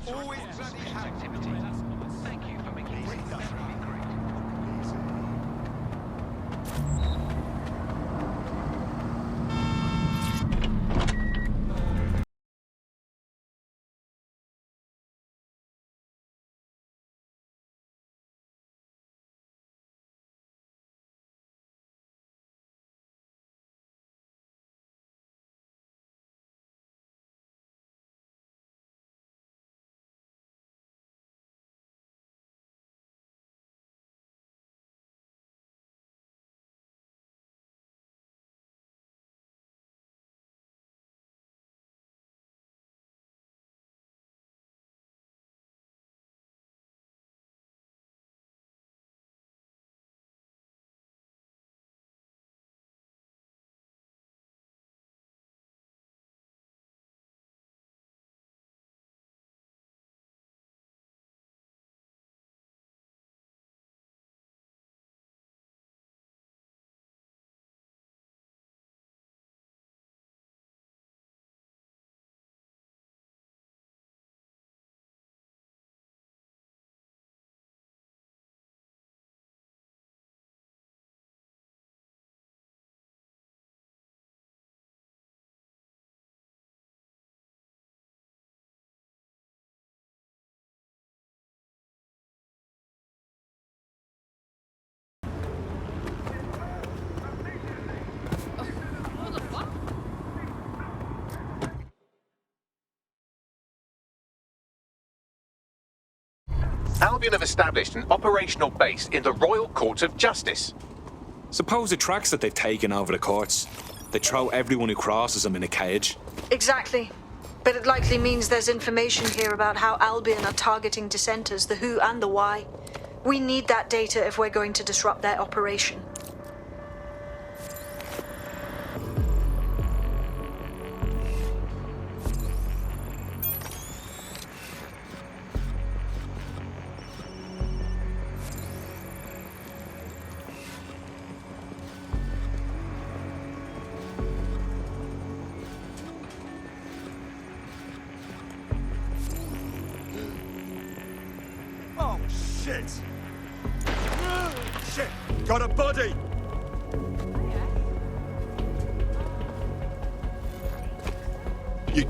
Always bloody happy. activity. Thank you for making this very great. Albion have established an operational base in the Royal Court of Justice. Suppose the tracks that they've taken over the courts. They throw everyone who crosses them in a cage. Exactly. But it likely means there's information here about how Albion are targeting dissenters, the who and the why. We need that data if we're going to disrupt their operation. Oh, shit! Shit! Got a body! You...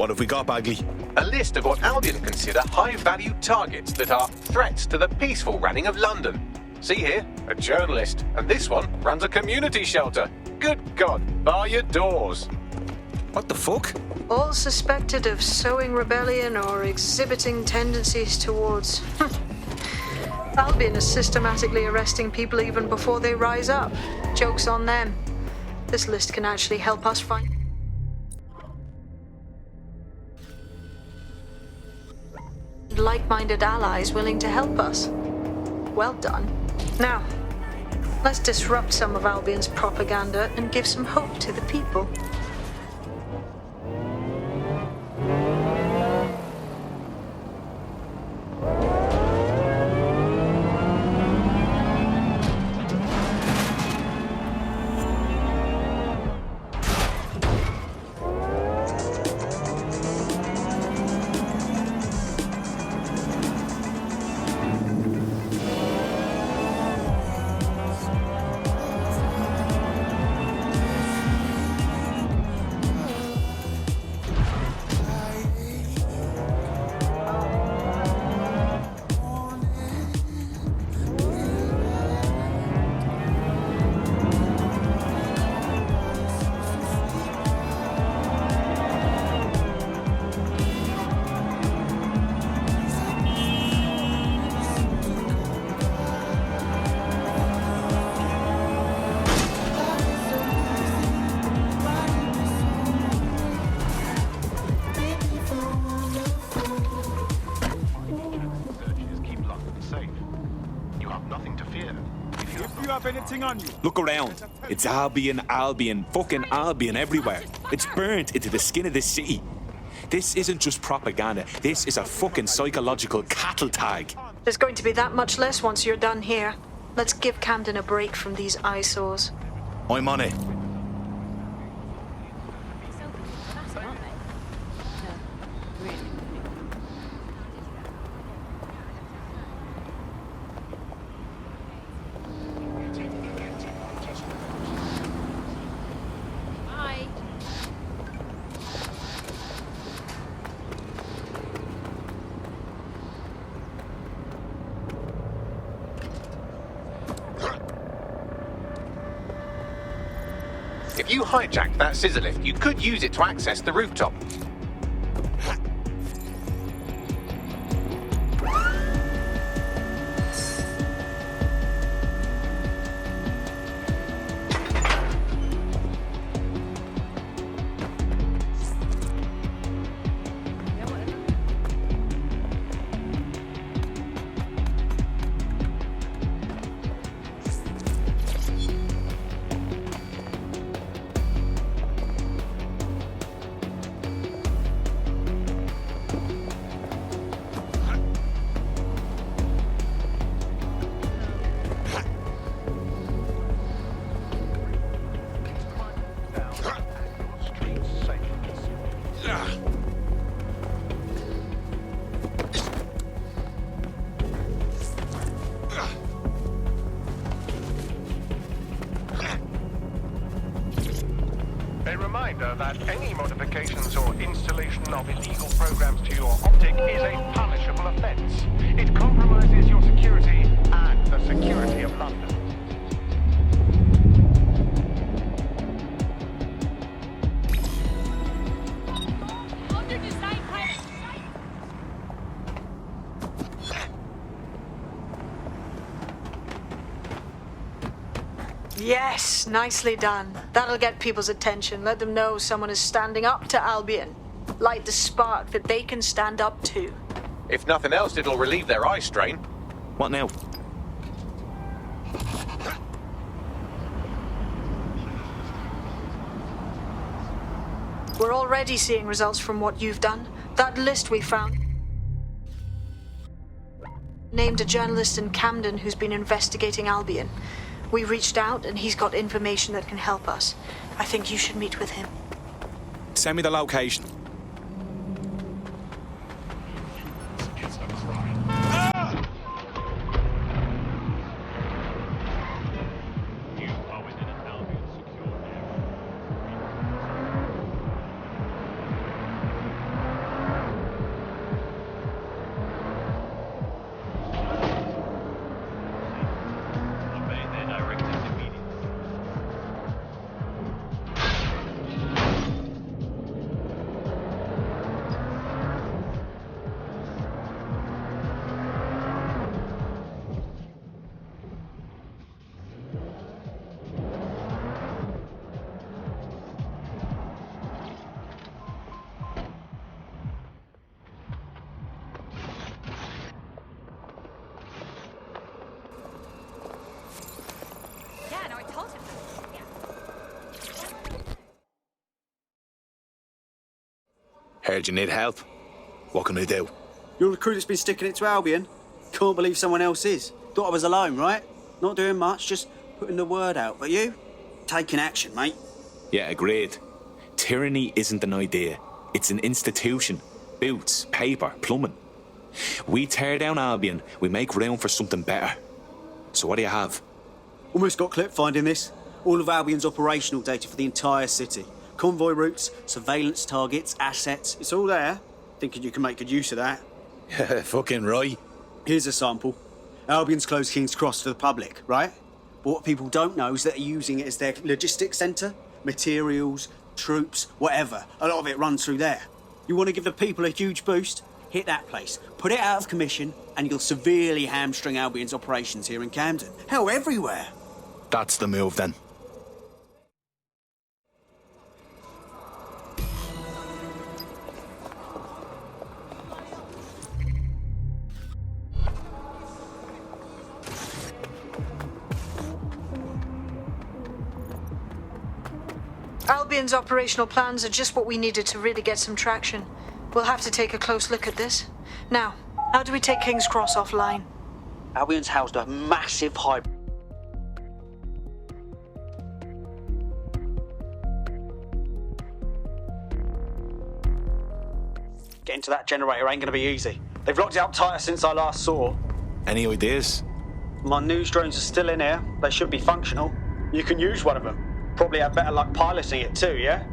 What have we got, Bagley? A list of what Albion consider high-value targets that are threats to the peaceful running of London. See here, a journalist, and this one runs a community shelter. Good God, bar your doors. What the fuck? All suspected of sowing rebellion or exhibiting tendencies towards. Albion is systematically arresting people even before they rise up. Joke's on them. This list can actually help us find like-minded allies willing to help us. Well done. Now, let's disrupt some of Albion's propaganda and give some hope to the people. Look around. It's Albion, Albion, fucking Albion everywhere. It's burnt into the skin of the city. This isn't just propaganda. This is a fucking psychological cattle tag. There's going to be that much less once you're done here. Let's give Camden a break from these eyesores. I'm on it. If you hijacked that scissor lift, you could use it to access the rooftop. A reminder that any modifications or installation of illegal programs to your optic is a punishable offense. It compromises your security and the security of London. Yes, nicely done. That'll get people's attention. Let them know someone is standing up to Albion. Light the spark that they can stand up to. If nothing else, it'll relieve their eye strain. What now? We're already seeing results from what you've done. That list we found named a journalist in Camden who's been investigating Albion. We reached out and he's got information that can help us. I think you should meet with him. Send me the location. Heard you need help. What can we do? You're the crew that's been sticking it to Albion? Can't believe someone else is. Thought I was alone, right? Not doing much, just putting the word out. But you? Taking action, mate. Yeah, agreed. Tyranny isn't an idea. It's an institution. Boots, paper, plumbing. We tear down Albion, we make room for something better. So what do you have? Almost got clipped finding this. All of Albion's operational data for the entire city. Convoy routes, surveillance targets, assets. It's all there. Thinking you can make good use of that. Fucking right. Here's a sample. Albion's closed King's Cross to the public, right? But what people don't know is that they're using it as their logistics centre. Materials, troops, whatever. A lot of it runs through there. You want to give the people a huge boost? Hit that place. Put it out of commission, and you'll severely hamstring Albion's operations here in Camden. Hell, everywhere. That's the move then. Albion's operational plans are just what we needed to really get some traction. We'll have to take a close look at this. Now, how do we take King's Cross offline? Albion's housed a massive hybrid. Getting to that generator ain't gonna be easy. They've locked it up tighter since I last saw. Any ideas? My news drones are still in here. They should be functional. You can use one of them. Probably have better luck piloting it too, yeah?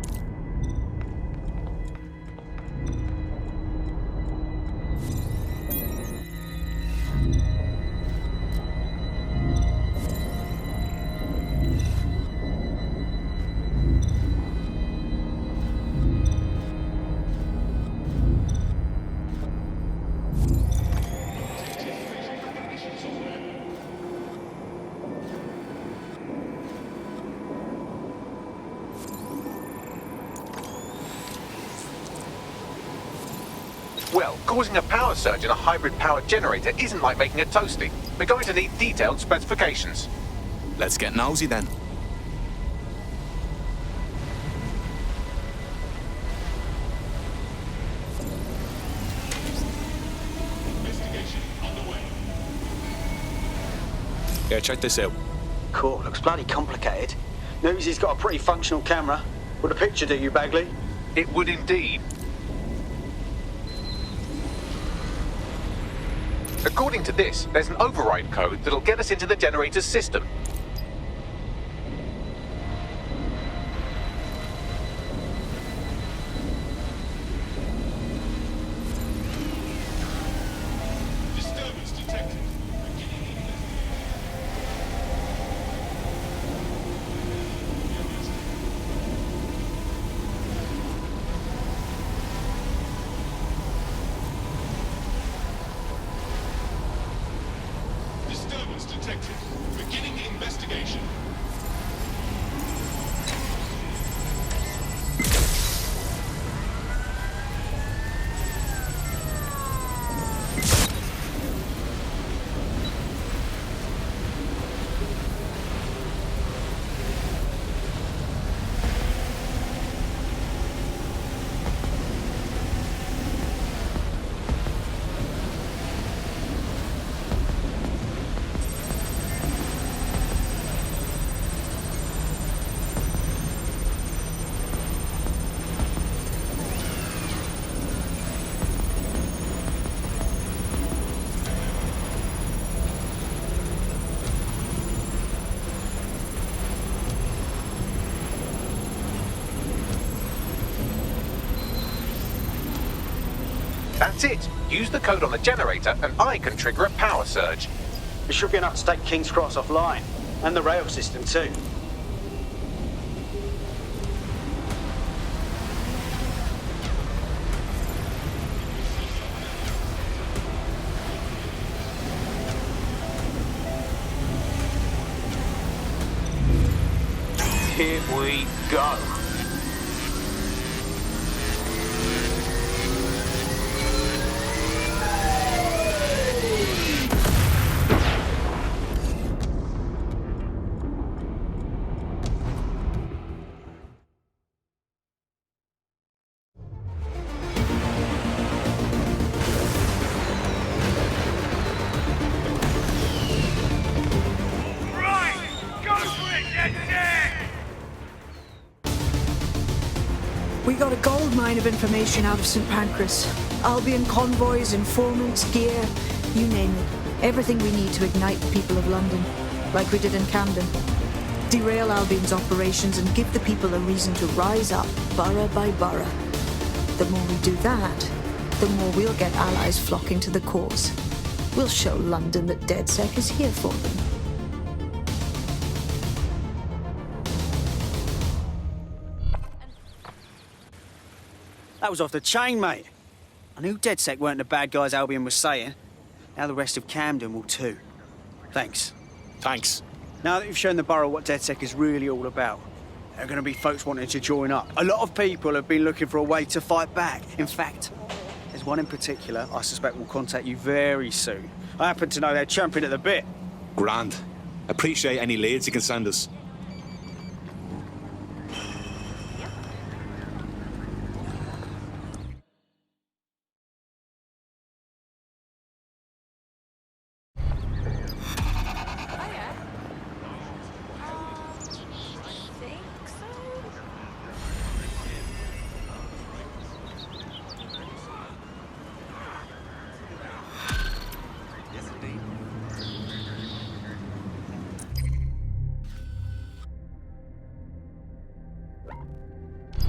Well, causing a power surge in a hybrid powered generator isn't like making a toasty. We're going to need detailed specifications. Let's get nosy then. Yeah, check this out. Cool, looks bloody complicated. News he's got a pretty functional camera. Would a picture do you, Bagley? It would indeed. According to this, there's an override code that'll get us into the generator's system. Disturbance detected. Disturbance detected. Beginning investigation. That's it. Use the code on the generator and I can trigger a power surge. It should be enough to take King's Cross offline. And the rail system too. Here we go. We got a gold mine of information out of St. Pancras. Albion convoys, informants, gear, you name it. Everything we need to ignite the people of London, like we did in Camden. Derail Albion's operations and give the people a reason to rise up, borough by borough. The more we do that, the more we'll get allies flocking to the cause. We'll show London that DedSec is here for them. That was off the chain, mate. I knew DedSec weren't the bad guys Albion was saying. Now the rest of Camden will too. Thanks. Thanks. Now that you've shown the borough what DedSec is really all about, there are going to be folks wanting to join up. A lot of people have been looking for a way to fight back. In fact, there's one in particular I suspect will contact you very soon. I happen to know they're champing at the bit. Grand. Appreciate any leads you can send us.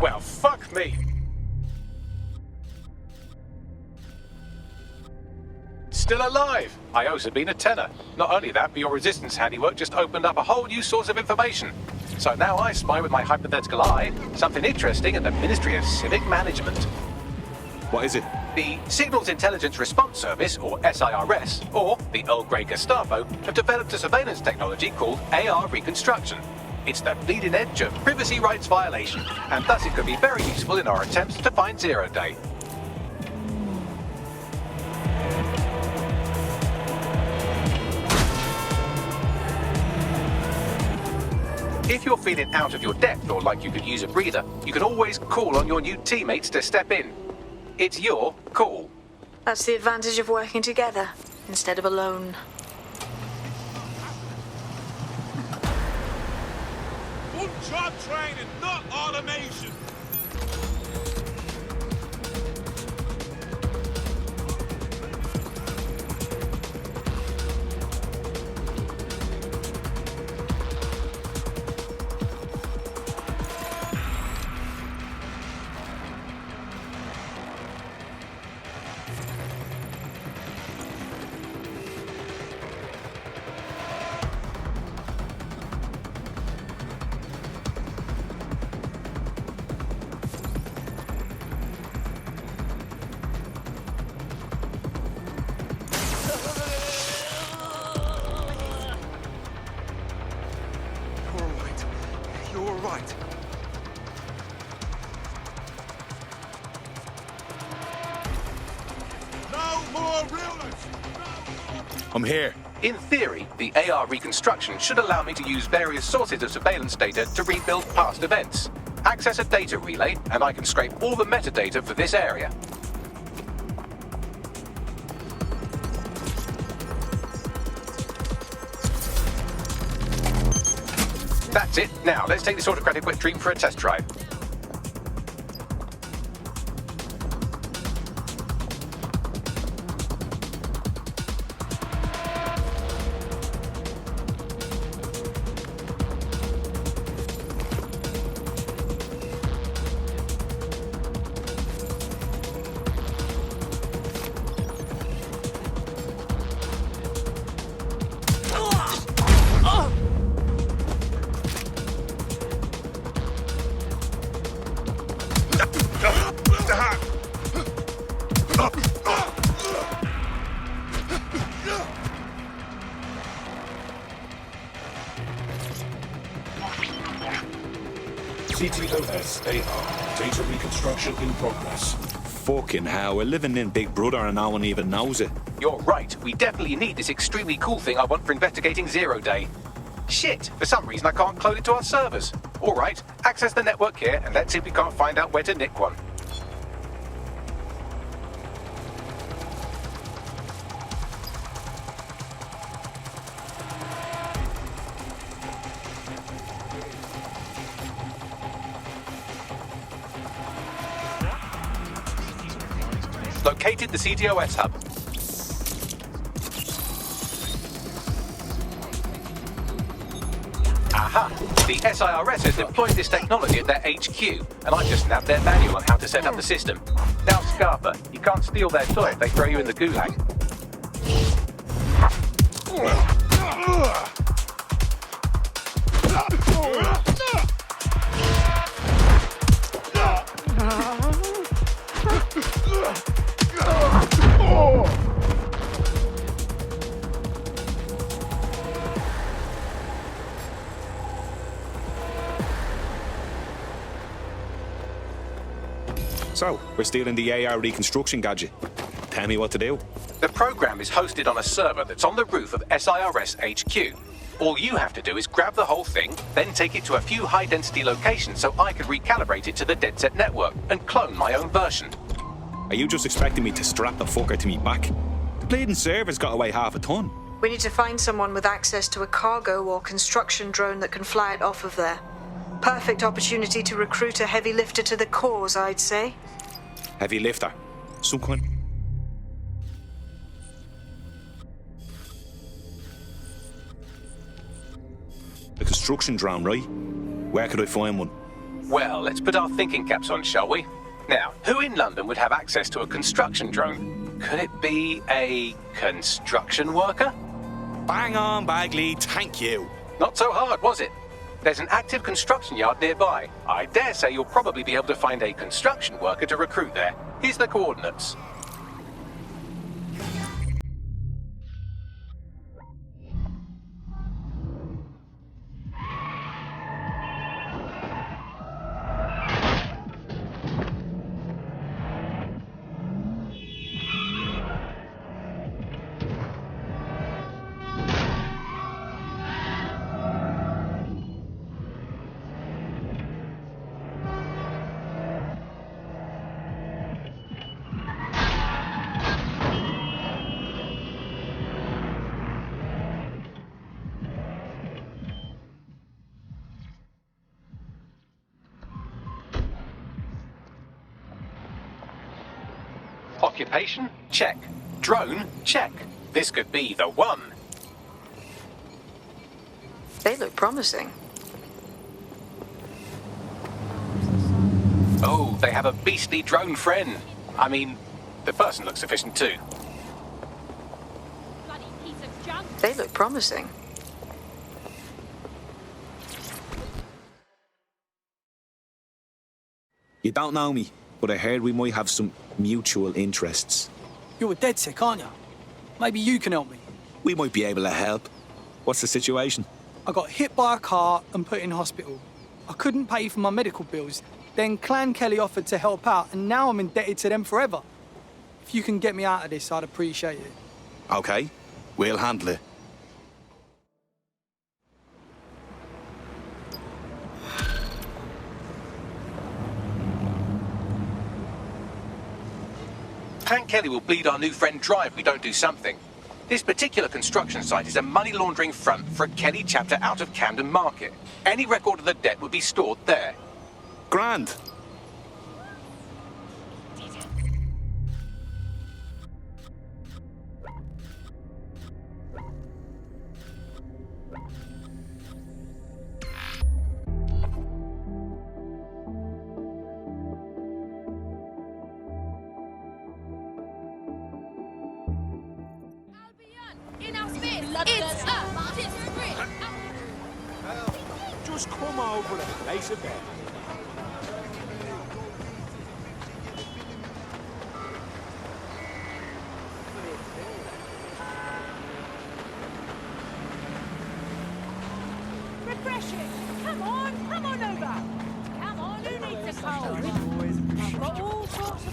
Well, fuck me. Still alive. I owe Sabine a tenner. Not only that, but your resistance handiwork just opened up a whole new source of information. So now I spy with my hypothetical eye something interesting at the Ministry of Civic Management. What is it? The Signals Intelligence Response Service, or SIRS, or the Earl Grey Gestapo, have developed a surveillance technology called AR reconstruction. It's the bleeding edge of privacy rights violation, and thus it could be very useful in our attempts to find Zero Day. If you're feeling out of your depth or like you could use a breather, you can always call on your new teammates to step in. It's your call. That's the advantage of working together, instead of alone. Job training, not automation. Right. No more realness. I'm here. In theory, the AR reconstruction should allow me to use various sources of surveillance data to rebuild past events. Access a data relay, and I can scrape all the metadata for this area. That's it. Now, let's take this autocratic wet dream for a test drive. CTOS AR. Data reconstruction in progress. Fucking hell, we're living in Big Brother and no one even knows it. You're right. We definitely need this extremely cool thing I want for investigating Zero Day. Shit, for some reason I can't clone it to our servers. All right, access the network here and let's see if we can't find out where to nick one. Located the CTOS hub. Aha! The SIRS has deployed this technology at their HQ, and I just nabbed their manual on how to set up the system. Now, Scarpa, you can't steal their toy if they throw you in the gulag. So, we're stealing the AR reconstruction gadget. Tell me what to do. The program is hosted on a server that's on the roof of SIRS HQ. All you have to do is grab the whole thing, then take it to a few high-density locations so I can recalibrate it to the DedSec network and clone my own version. Are you just expecting me to strap the fucker to me back? The bleeding server's got away half a ton. We need to find someone with access to a cargo or construction drone that can fly it off of there. Perfect opportunity to recruit a heavy lifter to the cause, I'd say. Heavy lifter. Some kind. A construction drone, right? Where could I find one? Well, let's put our thinking caps on, shall we? Now, who in London would have access to a construction drone? Could it be a construction worker? Bang on, Bagley, thank you. Not so hard, was it? There's an active construction yard nearby. I dare say you'll probably be able to find a construction worker to recruit there. Here's the coordinates. Occupation? Check. Drone? Check. This could be the one. They look promising. Oh, they have a beastly drone friend. I mean, the person looks efficient too. Bloody piece of junk. They look promising. You don't know me, but I heard we might have some mutual interests. You're a DedSec, aren't you? Maybe you can help me. We might be able to help. What's the situation? I got hit by a car and put in hospital. I couldn't pay for my medical bills. Then Clan Kelly offered to help out, and now I'm indebted to them forever. If you can get me out of this, I'd appreciate it. Okay, we'll handle it. Clan Kelly will bleed our new friend dry if we don't do something. This particular construction site is a money laundering front for a Kelly chapter out of Camden Market. Any record of the debt would be stored there. Grand. In our space, it's a disgrace. Just come over and place a bet. Refreshing. Come on over. Come on, who needs a cold? I've got all sorts of...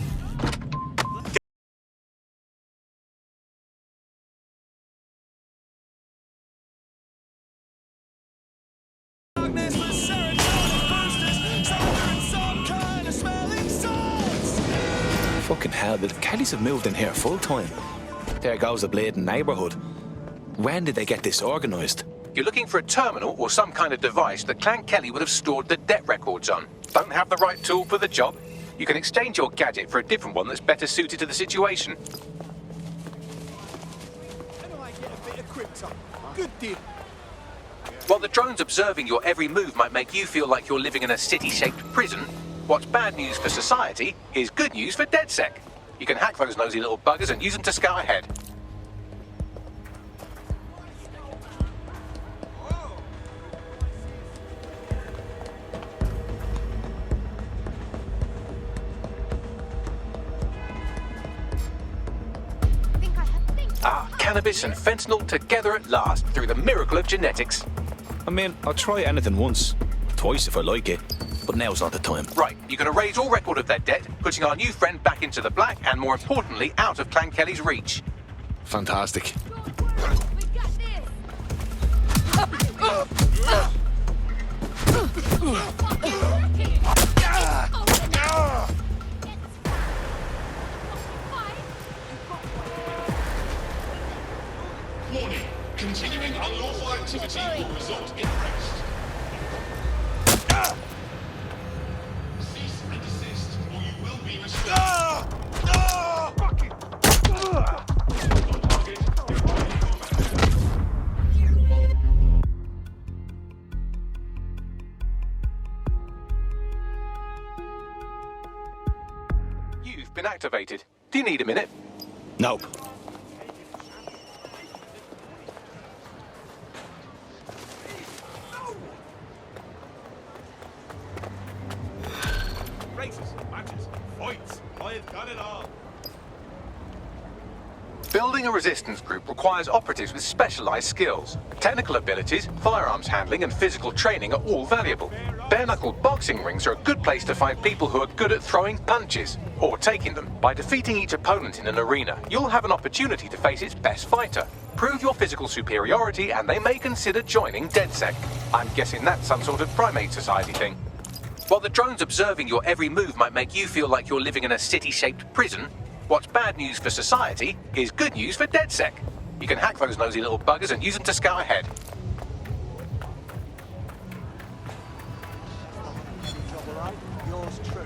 Fucking hell, the Kellys have moved in here full time. There goes the bleeding neighbourhood. When did they get this organised? You're looking for a terminal or some kind of device that Clan Kelly would have stored the debt records on. Don't have the right tool for the job? You can exchange your gadget for a different one that's better suited to the situation. And I get a bit of crypto. Good deal. While the drones observing your every move might make you feel like you're living in a city-shaped prison, what's bad news for society is good news for DedSec. You can hack those nosy little buggers and use them to scout ahead. Cannabis and fentanyl together at last through the miracle of genetics. I mean, I'll try anything once, twice if I like it, but now's not the time. Right, you can erase all record of their debt, putting our new friend back into the black and, more importantly, out of Clan Kelly's reach. Fantastic. Warning. Continuing unlawful activity will result in arrest. Cease and desist, or you will be restrained. You've been activated. Do you need a minute? Nope. Races, matches, fights. I've got it all. Building a resistance group requires operatives with specialized skills. Technical abilities, firearms handling, and physical training are all valuable. Bare-knuckle boxing rings are a good place to find people who are good at throwing punches, or taking them. By defeating each opponent in an arena, you'll have an opportunity to face its best fighter. Prove your physical superiority, and they may consider joining DedSec. I'm guessing that's some sort of primate society thing. While the drones observing your every move might make you feel like you're living in a city-shaped prison, what's bad news for society is good news for DedSec. You can hack those nosy little buggers and use them to scout ahead. Yours true.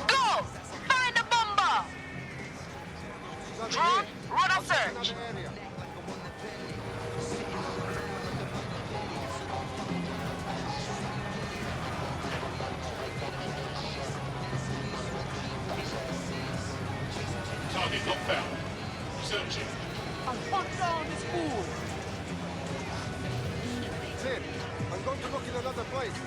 Go! Find the bomber! Drone, run a search. Target not found. Searching. I'll hunt down this fool. Tim, I'm going to look in another place.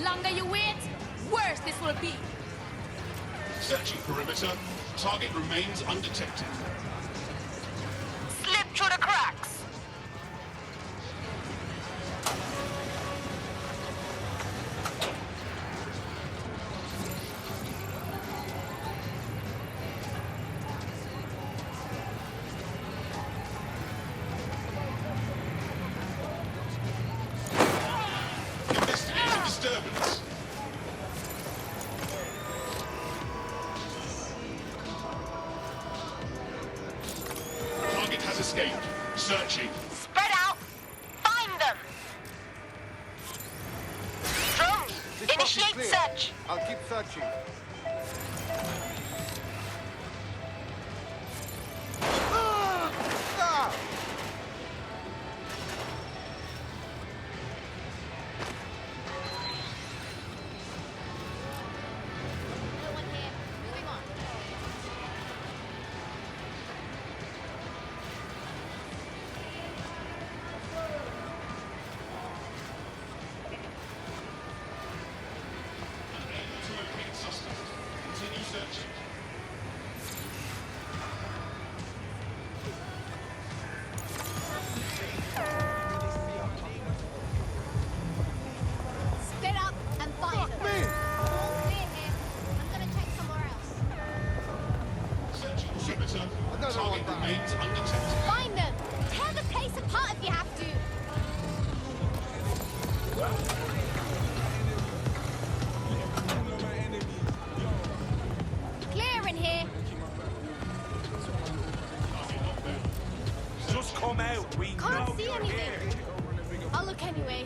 Longer you wait, worse this will be. Searching perimeter. Target remains undetected. Slip through the cracks. Investigating disturbance. Target has escaped. Searching. Spread out. Find them. Drone, This box is initiate clear. search. I'll keep searching. Ah! To locate suspect. Continue searching. Another one down. Find them! Tear the place apart if you have to! Clear in here! Just come out. We Can't know see you're anything. here. I'll look anyway.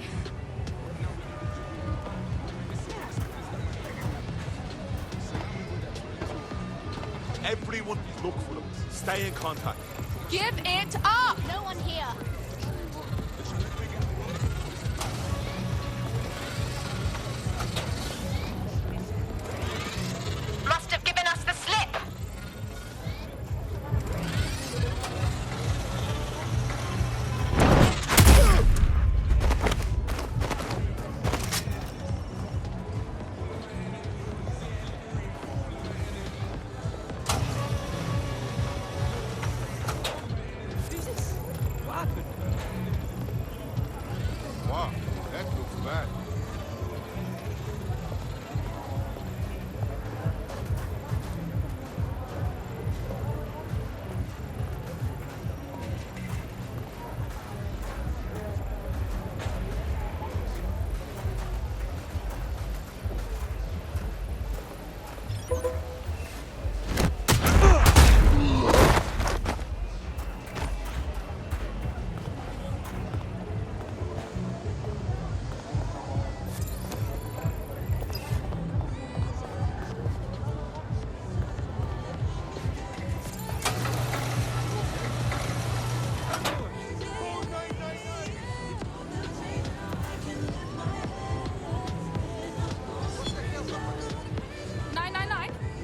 Everyone look for them. Stay in contact. Give it up! No one here. Must have given us the slip! Wow, that looks bad.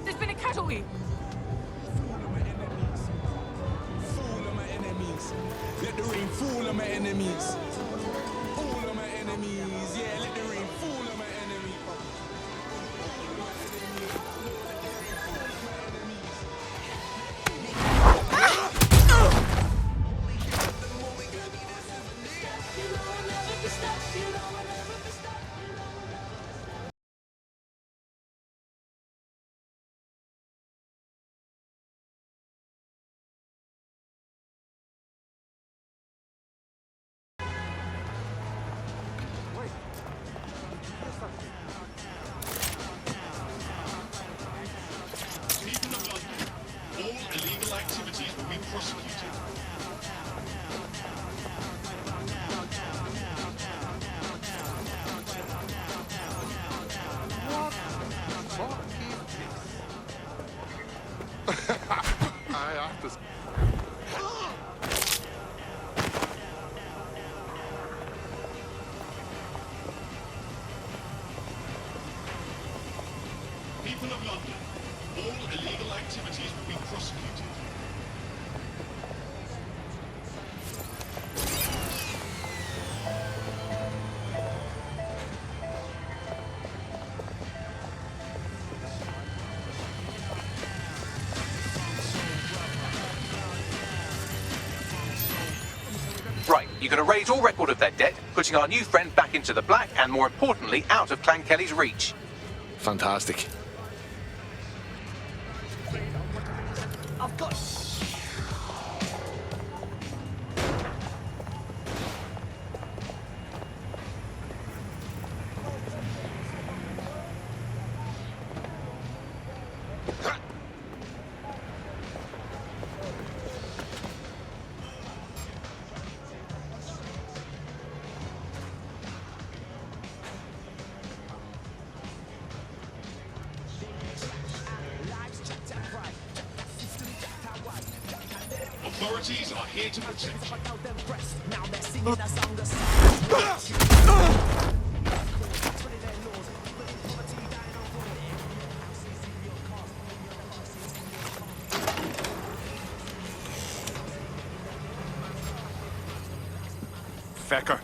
There's been a casualty! Fool of my enemies. Let the rain fool of my enemies. Fool of my enemies. Yeah, let the rain fool of my enemies. People of London, all illegal activities will be prosecuted. I have to. People of London, all illegal activities will be prosecuted. Right, you can erase all record of their debt, putting our new friend back into the black and, more importantly, out of Clan Kelly's reach. Fantastic. I've got. Authorities are here to protect you. Fecker.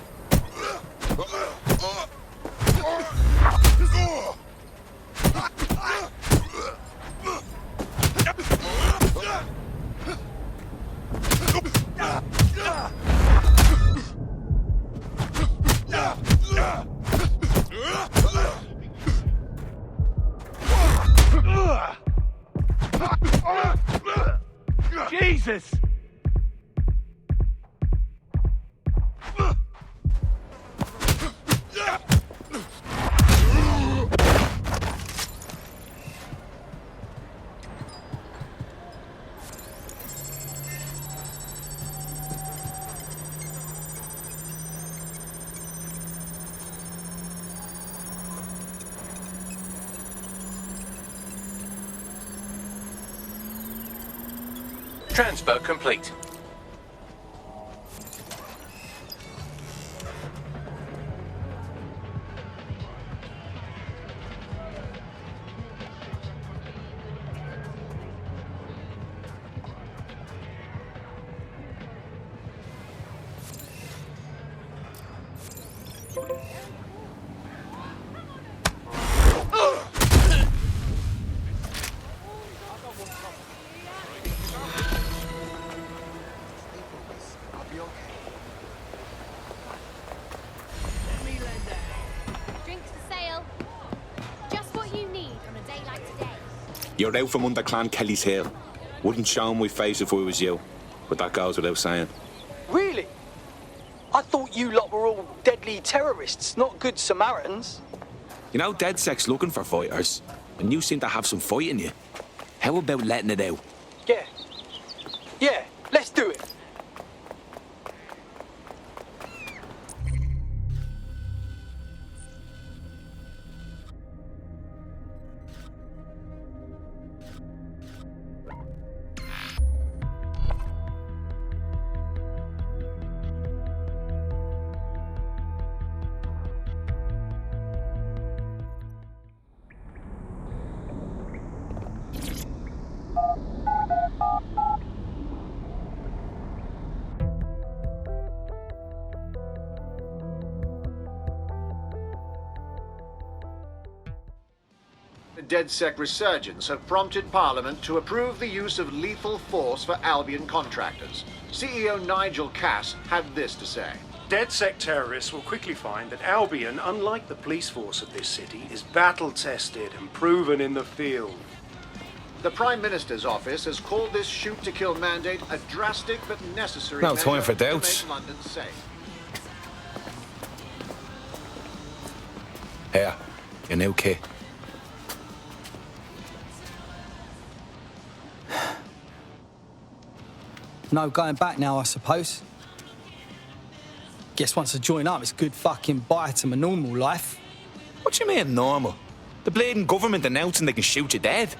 Jesus! Transfer complete. Drinks for sale. Just what you need on a day like today. You're out from under Clan Kelly's heel. Wouldn't show my face if I was you, but that goes without saying. Really? I thought you lot were all deadly terrorists, not good Samaritans. You know, DedSec's looking for fighters, and you seem to have some fight in you. How about letting it out? Yeah. Yeah, let's do it. The DedSec resurgence have prompted Parliament to approve the use of lethal force for Albion contractors. CEO Nigel Cass had this to say. DedSec terrorists will quickly find that Albion, unlike the police force of this city, is battle-tested and proven in the field. The Prime Minister's office has called this shoot-to-kill mandate a drastic but necessary No measure time for to doubts. make London safe. Here, your new kit. No going back now, I suppose. Guess once I join up, it's good fucking bye to my normal life. What do you mean, normal? The bleeding government announcing they can shoot you dead.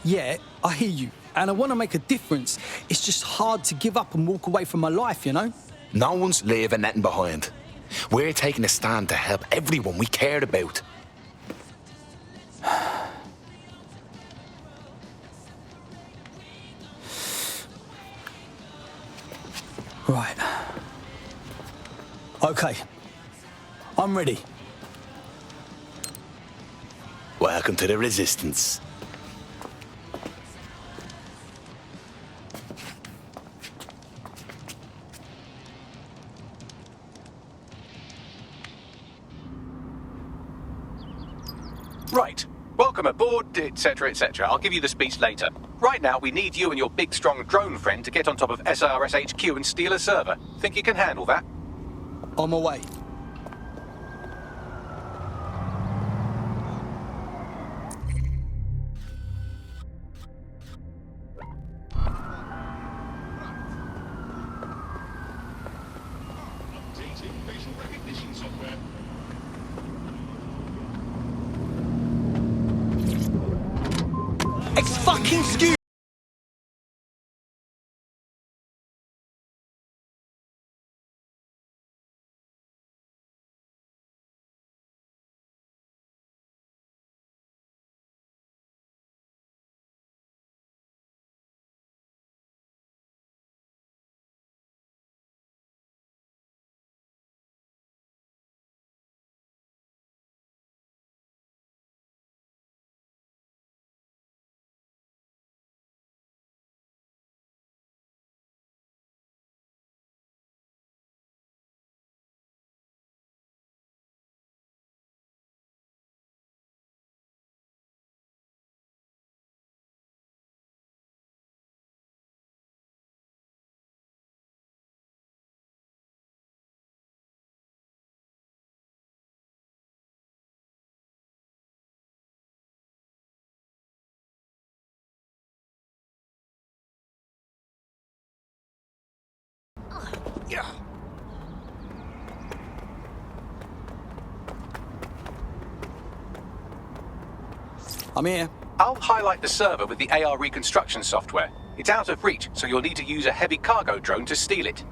Yeah, I hear you, and I want to make a difference. It's just hard to give up and walk away from my life, you know? No one's leaving nothing behind. We're taking a stand to help everyone we care about. Right. Okay. I'm ready. Welcome to the Resistance. Right. Welcome aboard, etc., etc. I'll give you the speech later. Right now, we need you and your big, strong drone friend to get on top of SRS HQ and steal a server. Think you can handle that? On my way. Updating facial recognition software. Excuse I'm here. I'll highlight the server with the AR reconstruction software. It's out of reach, so you'll need to use a heavy cargo drone to steal it.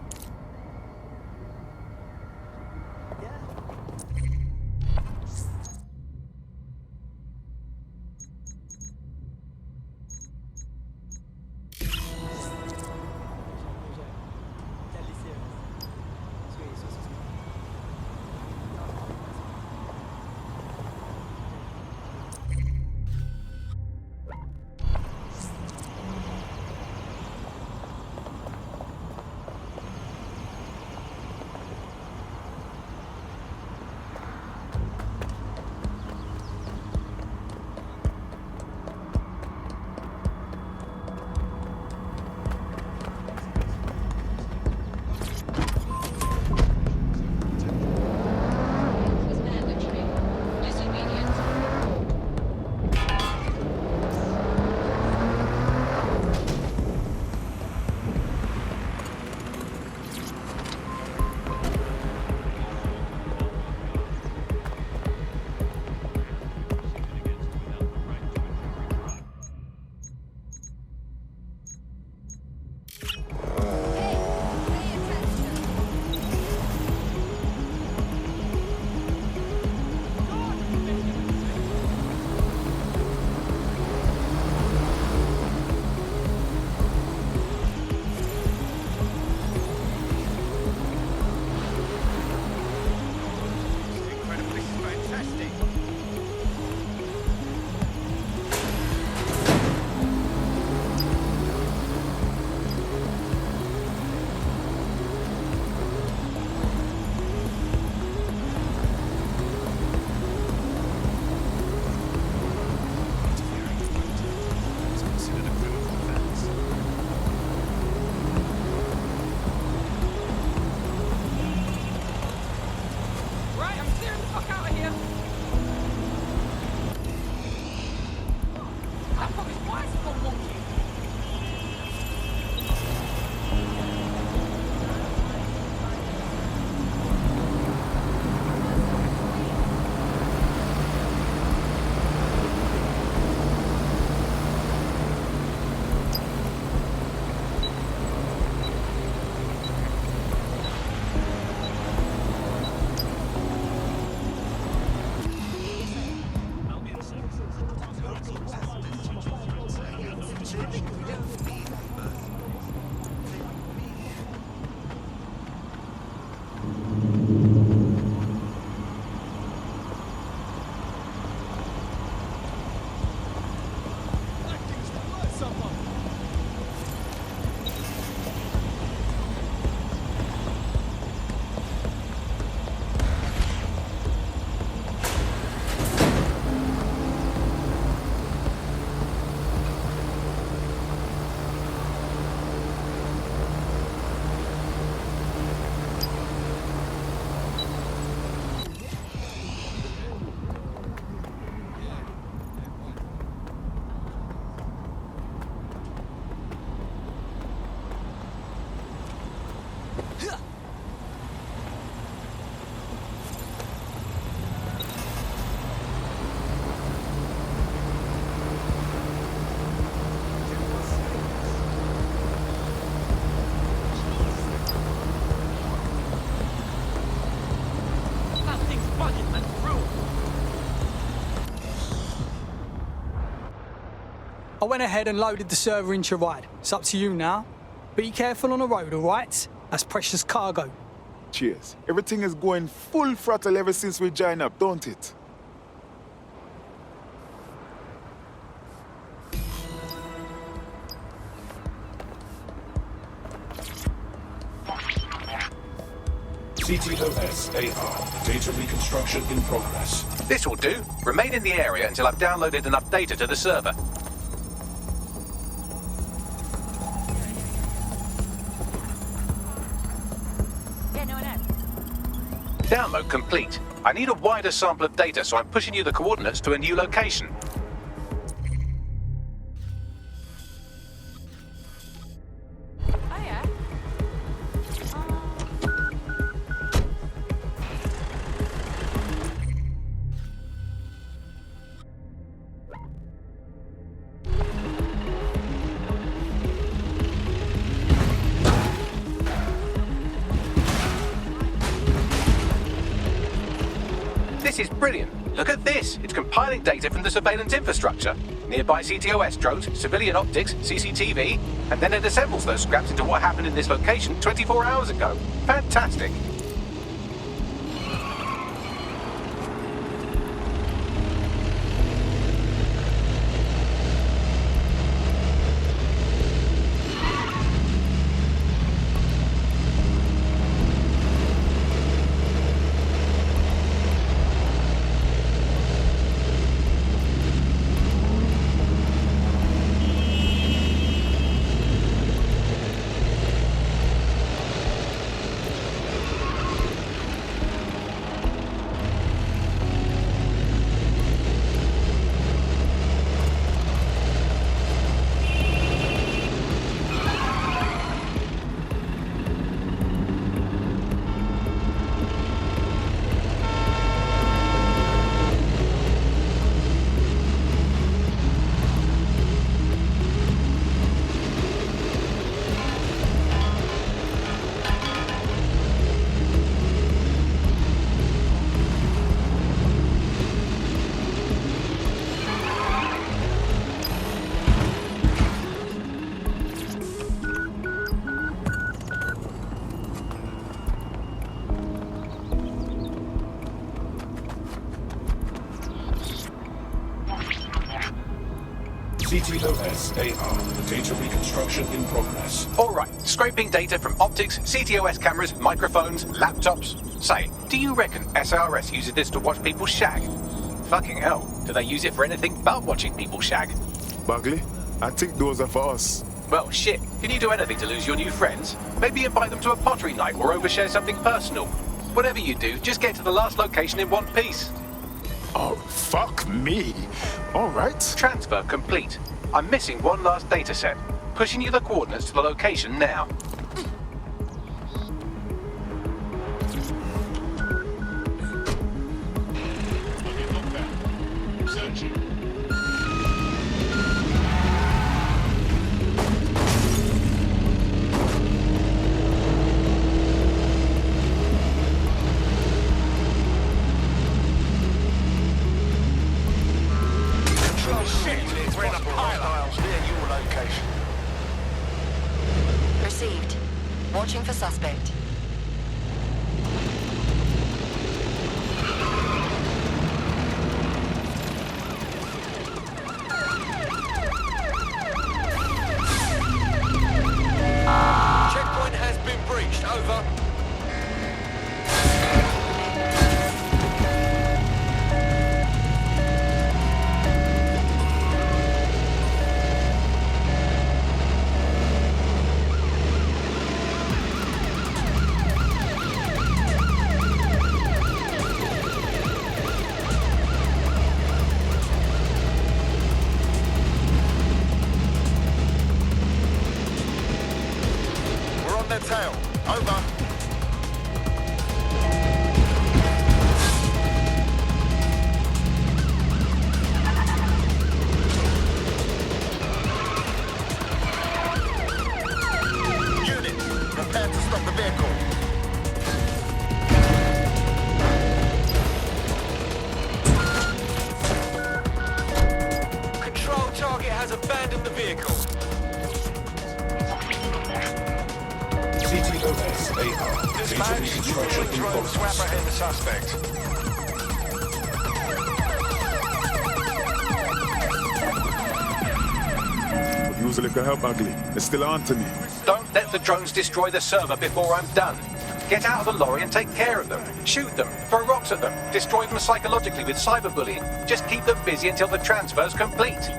I went ahead and loaded the server into RIGHT. It's up to you now. Be careful on the road, all right? That's precious cargo. Cheers. Everything is going full throttle ever since we joined up, don't it? CTOS AR. Data reconstruction in progress. This will do. Remain in the area until I've downloaded enough data to the server. Download complete. I need a wider sample of data, so I'm pushing you the coordinates to a new location. This is brilliant. Look at this. It's compiling data from the surveillance infrastructure. Nearby CTOS drones, civilian optics, CCTV, and then it assembles those scraps into what happened in this location 24 hours ago. Fantastic. CTOS AR. Data reconstruction in progress. Alright, scraping data from optics, CTOS cameras, microphones, laptops. Say, do you reckon SRS uses this to watch people shag? Fucking hell, do they use it for anything but watching people shag? Bagley, I think those are for us. Well, shit, can you do anything to lose your new friends? Maybe invite them to a pottery night or overshare something personal. Whatever you do, just get to the last location in one piece. Oh, fuck me. All right. Transfer complete. I'm missing one last data set. Pushing you the coordinates to the location now. Searching. We're in a pile near your location. Received. Watching for suspect. Checkpoint has been breached. Over. Tail. Over. Unit, prepare to stop the vehicle. Control target has abandoned the vehicle. CTOS AR. Data reconstruction in Drone swap progress. ahead the suspect. Could use a little help, Bagley. It's still on to me. Don't let the drones destroy the server before I'm done. Get out of the lorry and take care of them. Shoot them, throw rocks at them, destroy them psychologically with cyberbullying. Just keep them busy until the transfer's complete.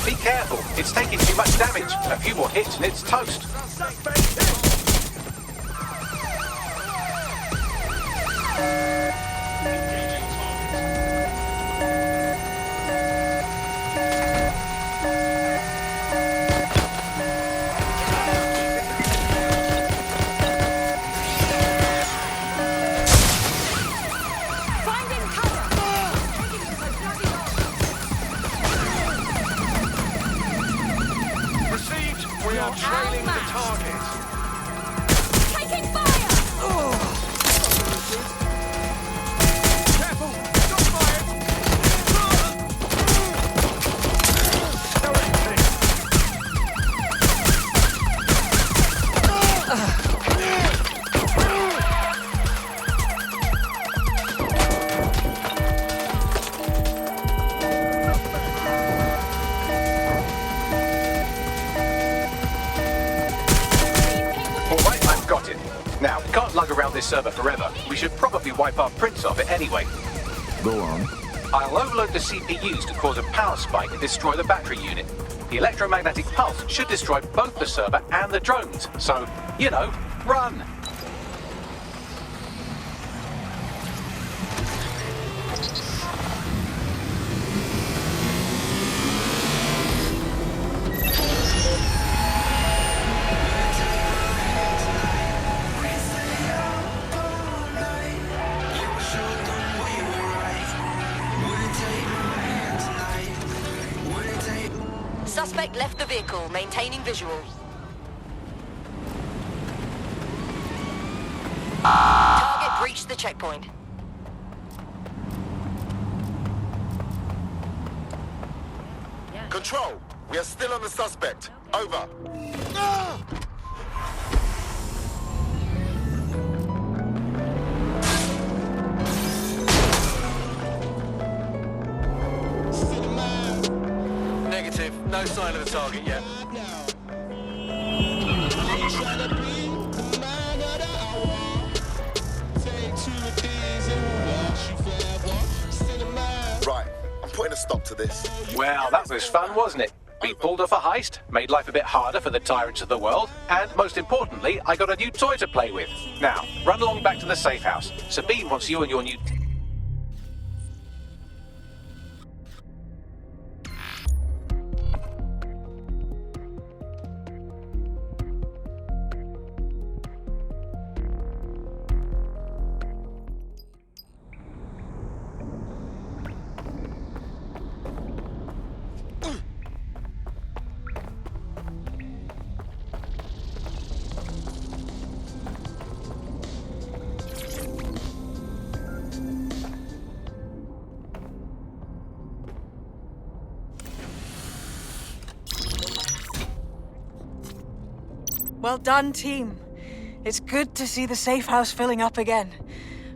Be careful, it's taking too much damage. A few more hits and it's toast. We are trailing the target. Taking fire! can't lug around this server forever. We should probably wipe our prints off it anyway. Go on. I'll overload the CPUs to cause a power spike and destroy the battery unit. The electromagnetic pulse should destroy both the server and the drones. So, you know, run! Suspect left the vehicle, maintaining visual. Target breached the checkpoint. Control, we are still on the suspect. Over. Negative. No sign of the target yet. Right, I'm putting a stop to this. Well, that was fun, wasn't it? We pulled off a heist, made life a bit harder for the tyrants of the world, and most importantly, I got a new toy to play with. Now, run along back to the safe house. Sabine wants you and your new... Well done, team. It's good to see the safe house filling up again.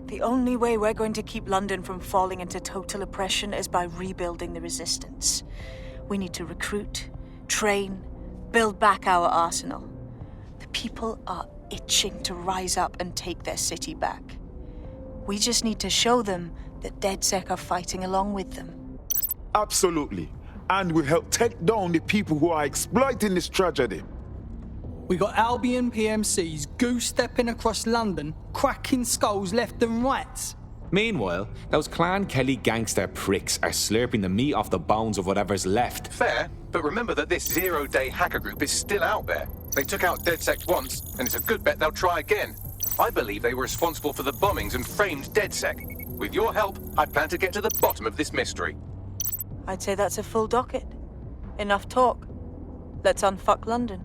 The only way we're going to keep London from falling into total oppression is by rebuilding the resistance. We need to recruit, train, build back our arsenal. The people are itching to rise up and take their city back. We just need to show them that DedSec are fighting along with them. Absolutely. And we'll help take down the people who are exploiting this tragedy. We got Albion PMCs goose-stepping across London, cracking skulls left and right. Meanwhile, those Clan Kelly gangster pricks are slurping the meat off the bones of whatever's left. Fair, but remember that this zero-day hacker group is still out there. They took out DedSec once, and it's a good bet they'll try again. I believe they were responsible for the bombings and framed DedSec. With your help, I plan to get to the bottom of this mystery. I'd say that's a full docket. Enough talk. Let's unfuck London.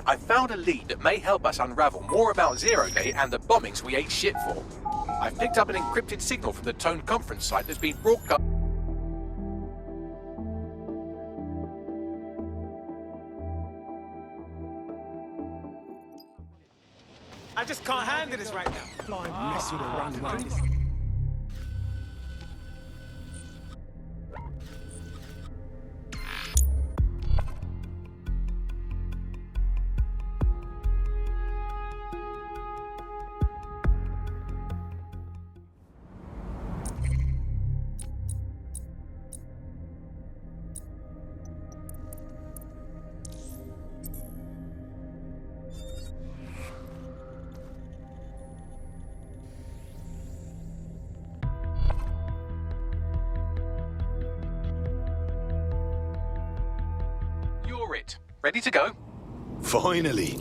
I found a lead that may help us unravel more about Zero Day and the bombings we ate shit for. I've picked up an encrypted signal from the Tone conference site that's been broadcast. I just can't handle this right now. Mess with the wrong one. You're it. Ready to go? Finally.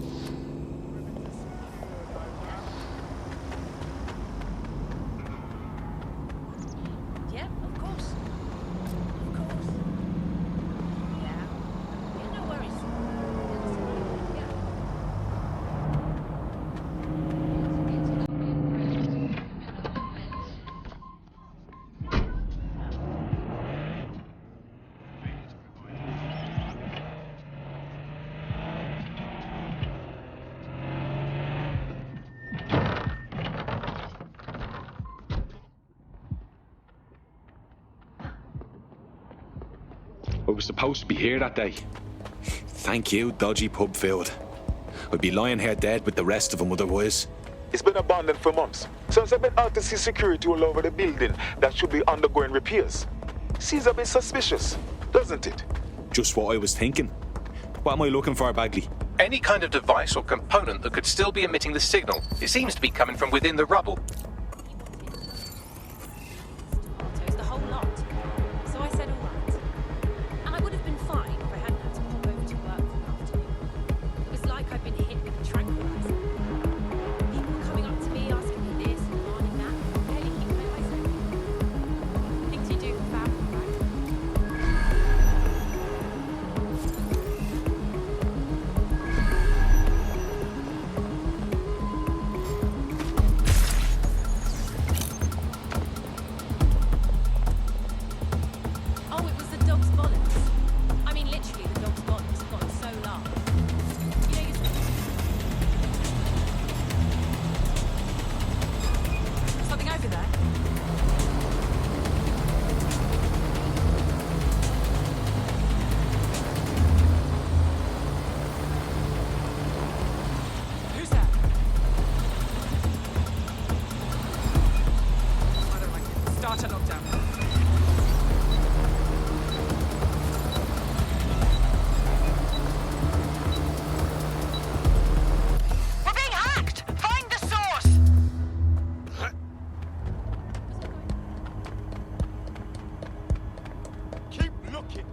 Yeah, of course. Of course. Yeah. Yeah, no worries. Yeah. I was supposed to be here that day. Thank you, dodgy pub filled. I'd be lying here dead with the rest of them otherwise. It's been abandoned for months, so it's a bit hard to see security all over the building that should be undergoing repairs. Seems a bit suspicious, doesn't it? Just what I was thinking. What am I looking for, Bagley? Any kind of device or component that could still be emitting the signal. It seems to be coming from within the rubble. It's the whole lot. So I said all right. And I would have been fine if I hadn't had to pop over to work for an afternoon. It was like I'd been hit with a tranquilizer. People were coming up to me asking me this and demanding that. Barely keeping my eyes open. Things you do for family, right? Oh, it was the dog's bollocks. I mean, literally, the dog's bollocks have gotten so large. You know, something over there? Who's that? I don't like it. Start a lockdown. We're being hacked! Find the source! Keep looking.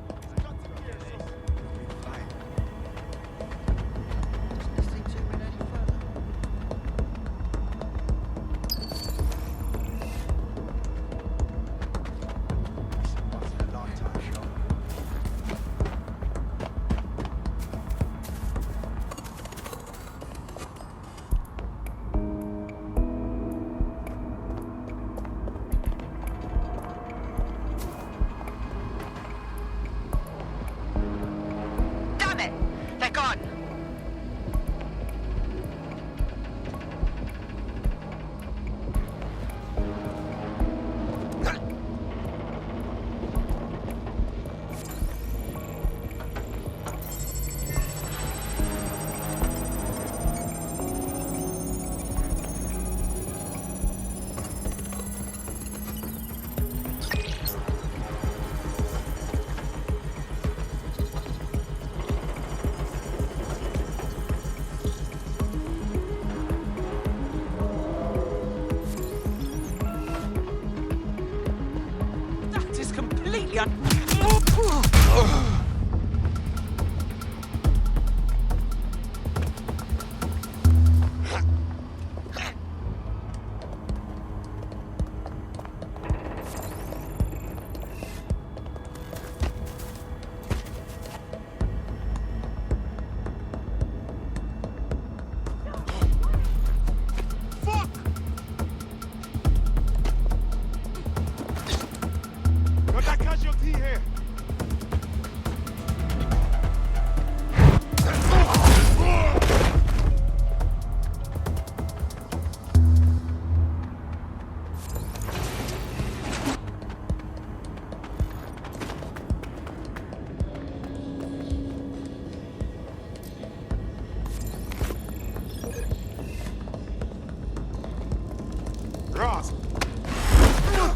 Damn it! They're gone! That is completely Got that casualty here. Ross. No.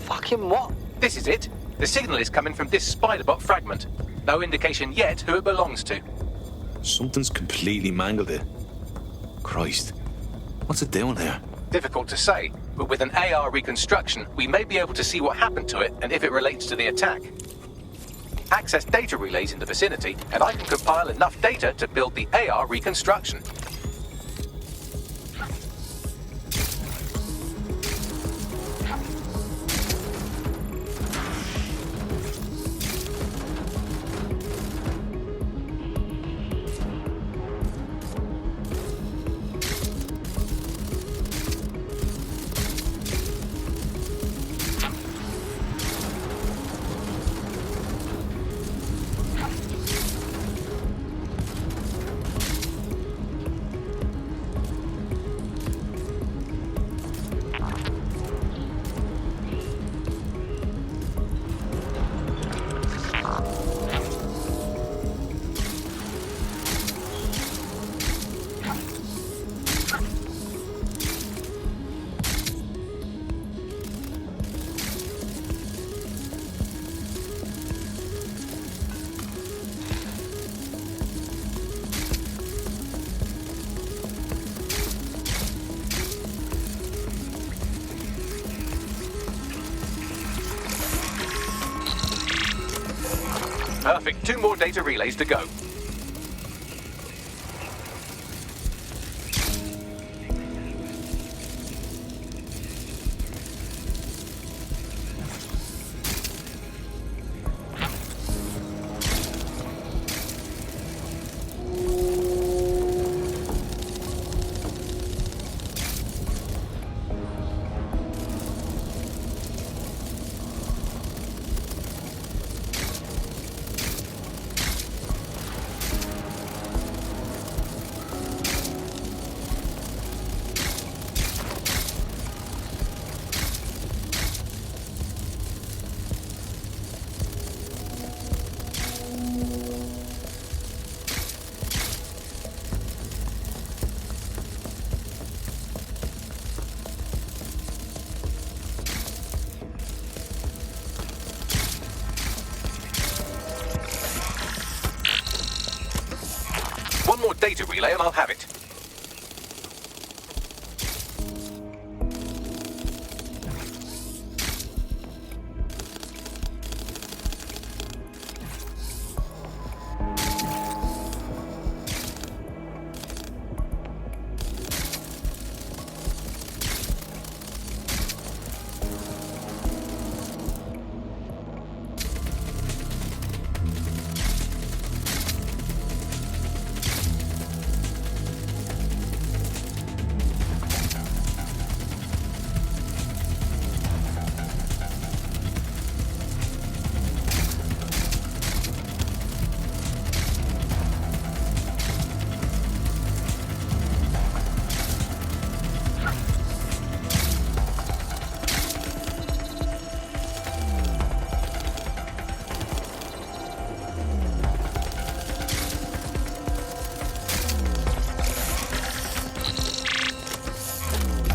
Fucking what? This is it. The signal is coming from this spider-bot fragment. No indication yet who it belongs to. Something's completely mangled it. Christ. What's it doing here? Difficult to say, but with an AR reconstruction, we may be able to see what happened to it and if it relates to the attack. Access data relays in the vicinity, and I can compile enough data to build the AR reconstruction. Perfect. 2 more data relays to go. One more data relay and I'll have it.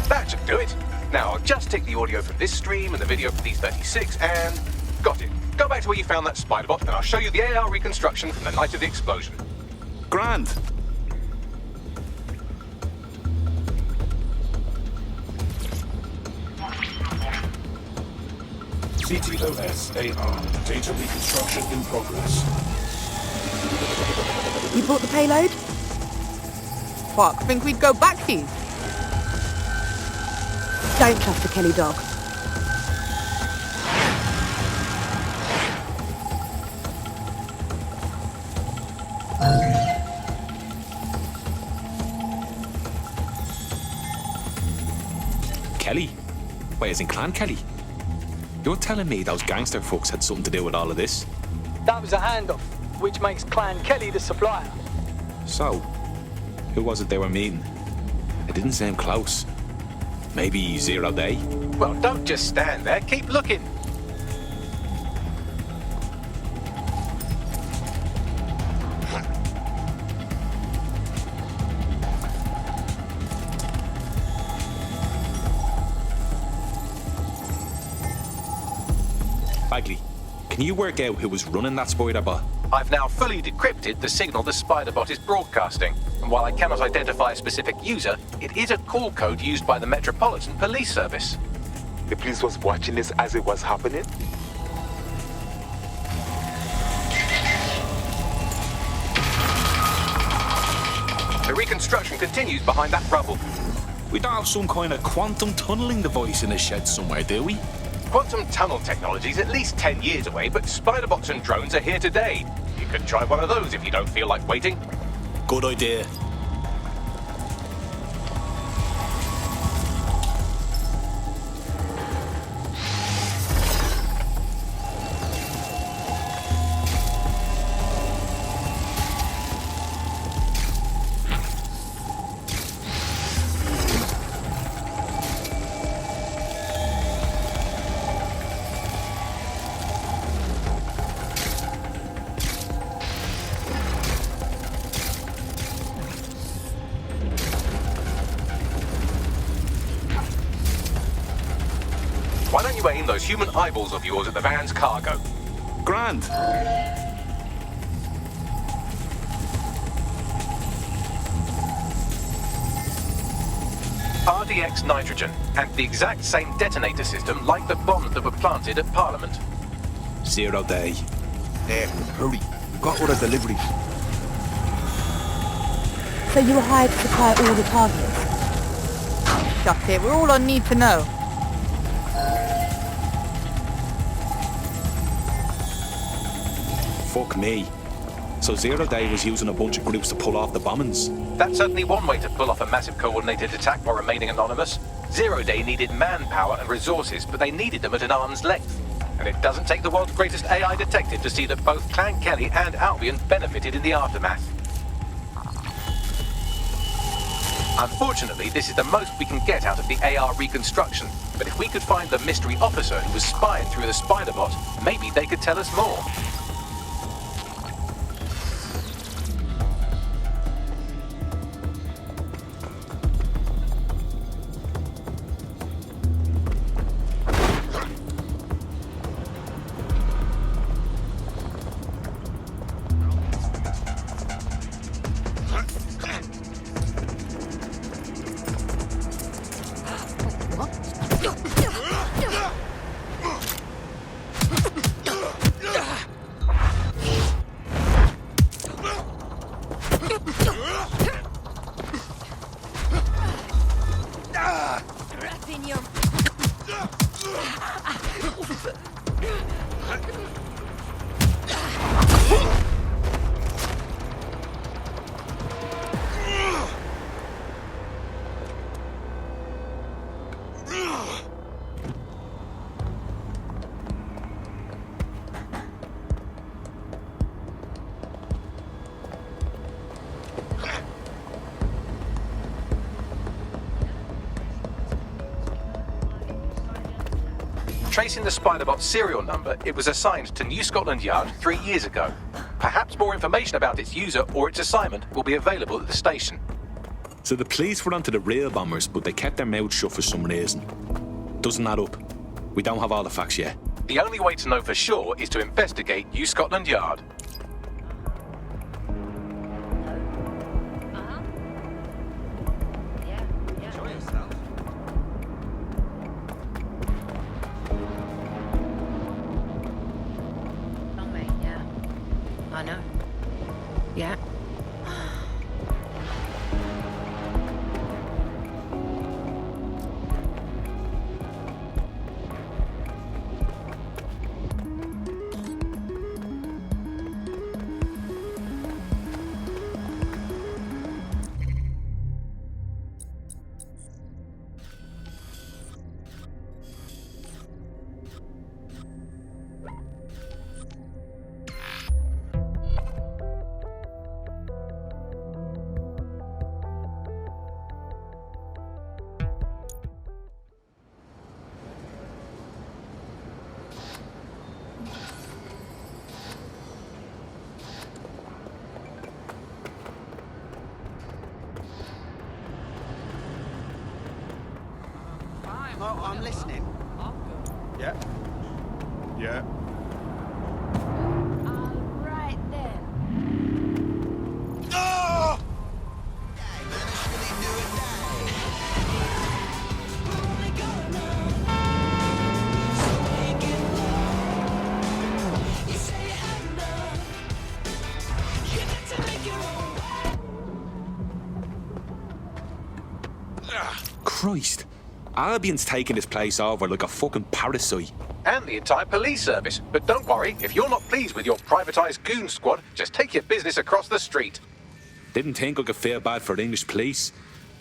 That should do it. Now I'll just take the audio from this stream and the video from these 36 and... Got it. Go back to where you found that spider bot and I'll show you the AR reconstruction from the night of the explosion. Grand. CTOS AR. Data reconstruction in progress. You brought the payload? Fuck, think we'd go back here? Don't trust the Kelly dog. Kelly? Wait, as in Clan Kelly? You're telling me those gangster fucks had something to do with all of this? That was a handoff, which makes Clan Kelly the supplier. So, who was it they were meeting? It didn't seem close. Maybe 0 Day? Well, don't just stand there. Keep looking. Bagley, Can you work out who was running that spider bot? I've now fully decrypted the signal the Spiderbot is broadcasting, and while I cannot identify a specific user, it is a call code used by the Metropolitan Police Service. The police was watching this as it was happening? The reconstruction continues behind that rubble. We don't have some kind of quantum tunneling device in the shed somewhere, do we? Quantum tunnel technology is at least 10 years away, but Spiderbots and drones are here today. You could try one of those if you don't feel like waiting. Good idea. Why don't you aim those human eyeballs of yours at the van's cargo? Grand. RDX nitrogen, and the exact same detonator system like the bombs that were planted at Parliament. 0 day. There, hurry. We've got other deliveries. So you were hired to supply all the targets? That's it, we're all I need to know. Fuck me. So 0 day was using a bunch of groups to pull off the bombings. That's certainly one way to pull off a massive coordinated attack while remaining anonymous. 0 day needed manpower and resources, but they needed them at an arm's length. And it doesn't take the world's greatest AI detective to see that both Clan Kelly and Albion benefited in the aftermath. Unfortunately, this is the most we can get out of the AR reconstruction, but if we could find the mystery officer who was spying through the Spiderbot, maybe they could tell us more. Tracing the Spiderbot's serial number, it was assigned to New Scotland Yard 3 years ago. Perhaps more information about its user or its assignment will be available at the station. So the police were onto the real bombers, but they kept their mouths shut for some reason. Doesn't add up. We don't have all the facts yet. The only way to know for sure is to investigate New Scotland Yard. I know. Yeah. I'm listening. Yeah. Yeah. Christ. Albion's taking this place over like a fucking parasite. And the entire police service. But don't worry, if you're not pleased with your privatised goon squad, just take your business across the street. Didn't think I could feel bad for the English police,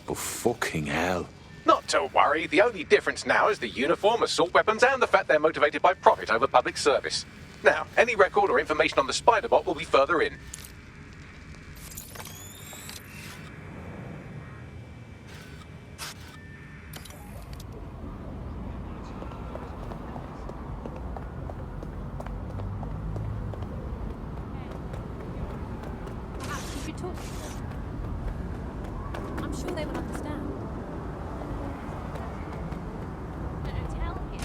but fucking hell. Not to worry, the only difference now is the uniform, assault weapons, and the fact they're motivated by profit over public service. Now, any record or information on the Spider-Bot will be further in. Perhaps you should talk to them. I'm sure they will understand. No, tell him.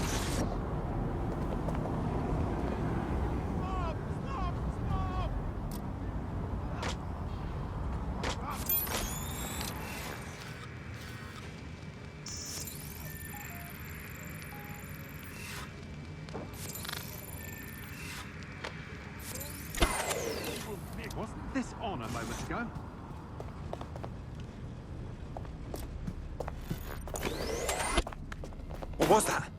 Wasn't this on a moment ago? What was that?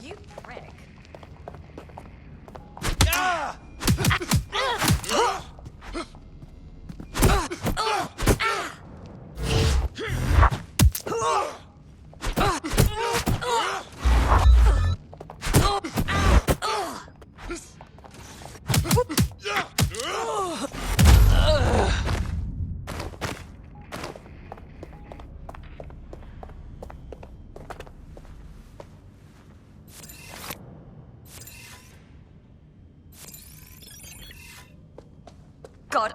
You prick. God.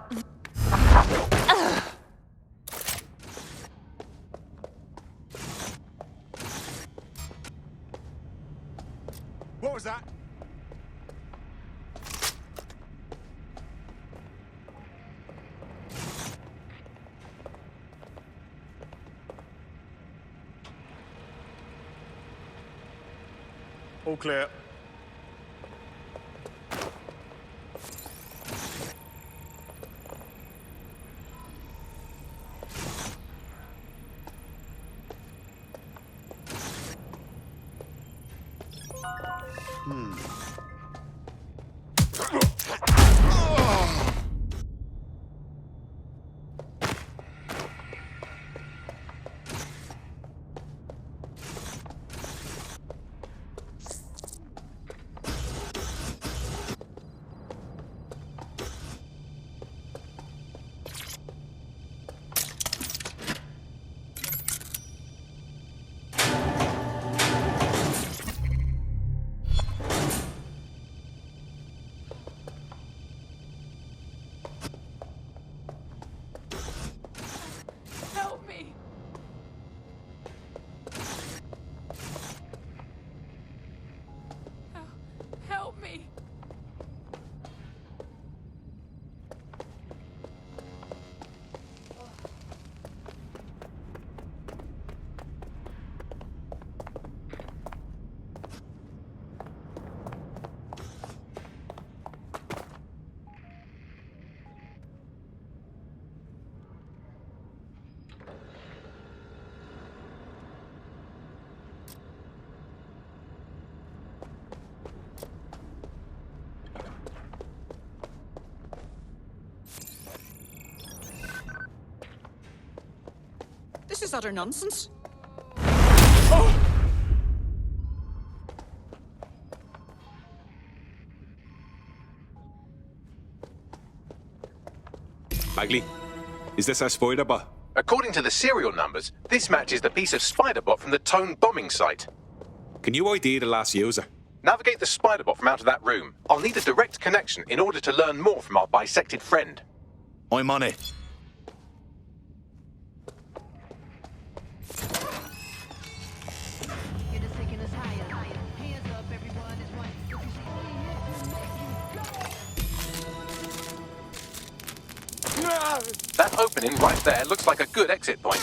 What was that? All clear. Help me. Help me. This is utter nonsense. Bagley, is this a spider bot? According to the serial numbers, this matches the piece of spider bot from the Tone bombing site. Can you ID the last user? Navigate the spider bot from out of that room. I'll need a direct connection in order to learn more from our bisected friend. I'm on it. That opening right there looks like a good exit point.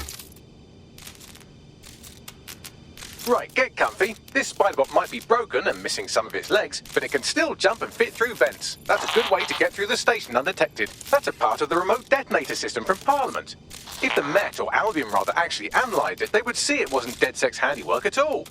Right, get comfy. This spider bot might be broken and missing some of its legs, but it can still jump and fit through vents. That's a good way to get through the station undetected. That's a part of the remote detonator system from Parliament. If the Met, or Albion rather, actually analysed it, they would see it wasn't DedSec's handiwork at all.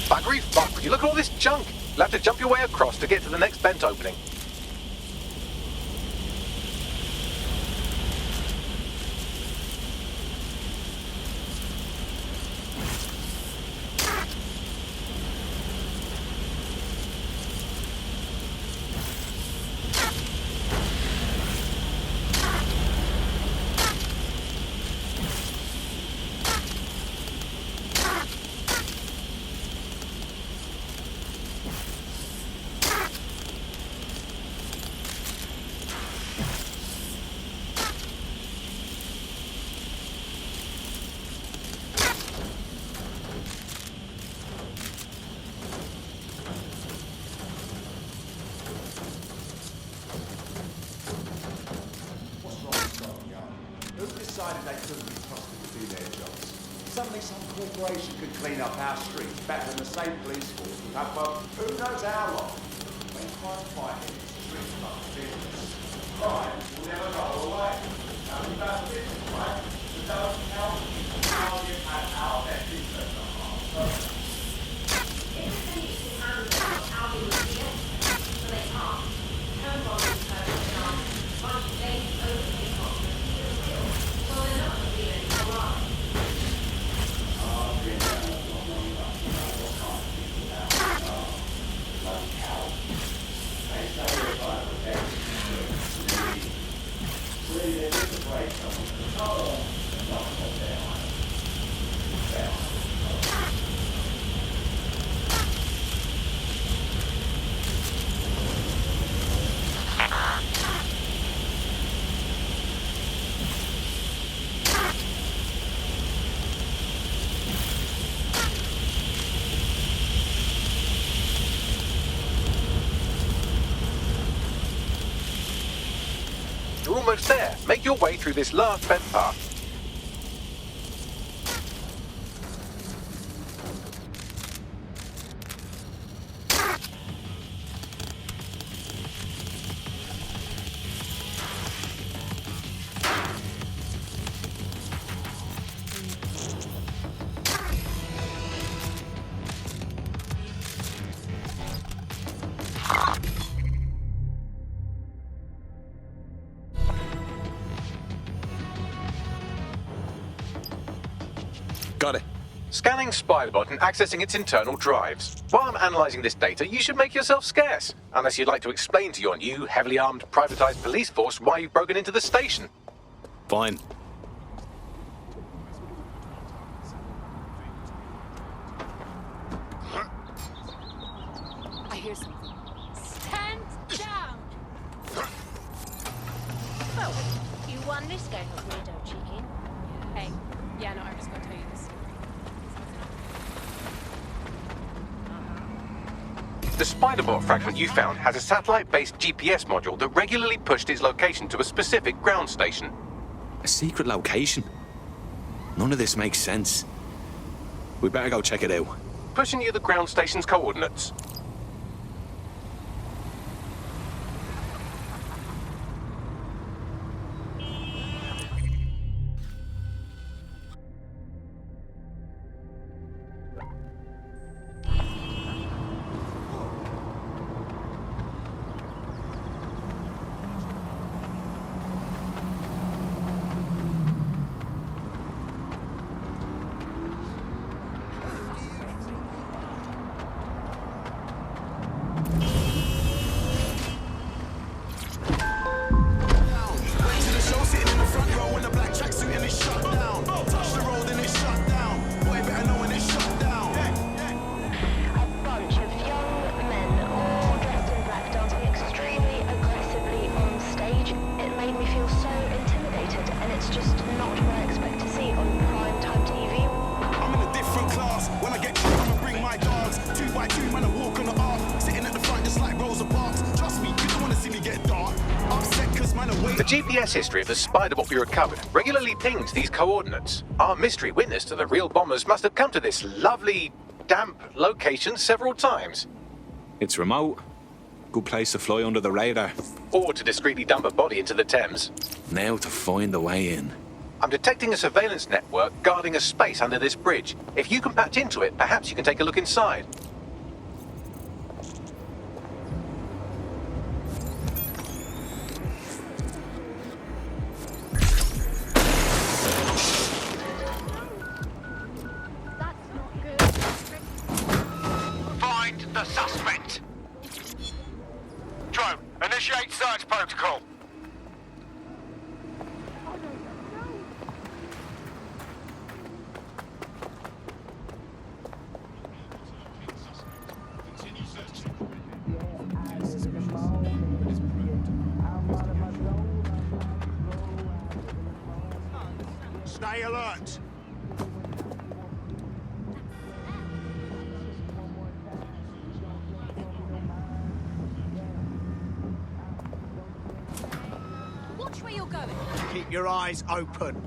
Buggery fuck, would you look at all this junk? You'll have to jump your way across to get to the next vent opening. Decided they couldn't be trusted to do their jobs. Suddenly some corporation could clean up our streets better than the same police force would have for who knows how long. When crime fighting is street up business, crime will never go away. Now we found business, right? So don't tell me how you had our best interest at heart. So You're almost there. Make your way through this last vent path. Scanning Spiderbot and accessing its internal drives. While I'm analysing this data, you should make yourself scarce. Unless you'd like to explain to your new, heavily armed, privatised police force why you've broken into the station. Fine. I hear something. Stand down! Well, you won this game of weirdo chicken. Hey, yeah, no, I'm just gonna tell you this. The Spiderbot fragment you found has a satellite-based GPS module that regularly pushed its location to a specific ground station. A secret location? None of this makes sense. We better go check it out. Pushing you the ground station's coordinates. The GPS history of the Spiderbot we recovered regularly pings these coordinates. Our mystery witness to the real bombers must have come to this lovely, damp location several times. It's remote. Good place to fly under the radar. Or to discreetly dump a body into the Thames. Now to find a way in. I'm detecting a surveillance network guarding a space under this bridge. If you can patch into it, perhaps you can take a look inside. Find the suspect. Drone, initiate search protocol. Stay alert. Watch where you're going. Keep your eyes open.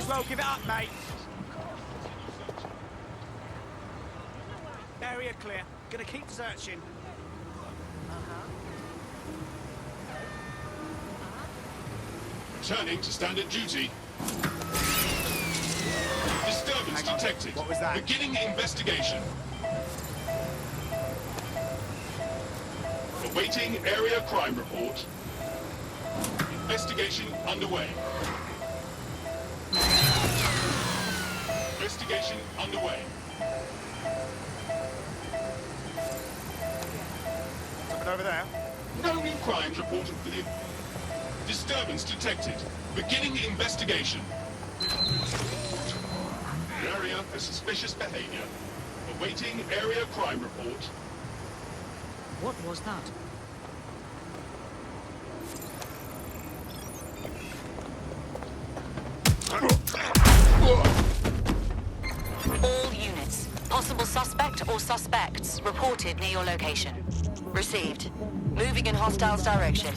Well, give it up, mate. Area clear. Gonna keep searching. Returning to standard duty. Disturbance detected. What was that? Beginning investigation. Awaiting area crime report. Investigation underway. Investigation underway. Something over there. No new crimes reported for the... Disturbance detected. Beginning investigation. Area for suspicious behavior. Awaiting area crime report. What was that? All units. Possible suspect or suspects reported near your location. Received. Moving in hostiles' direction.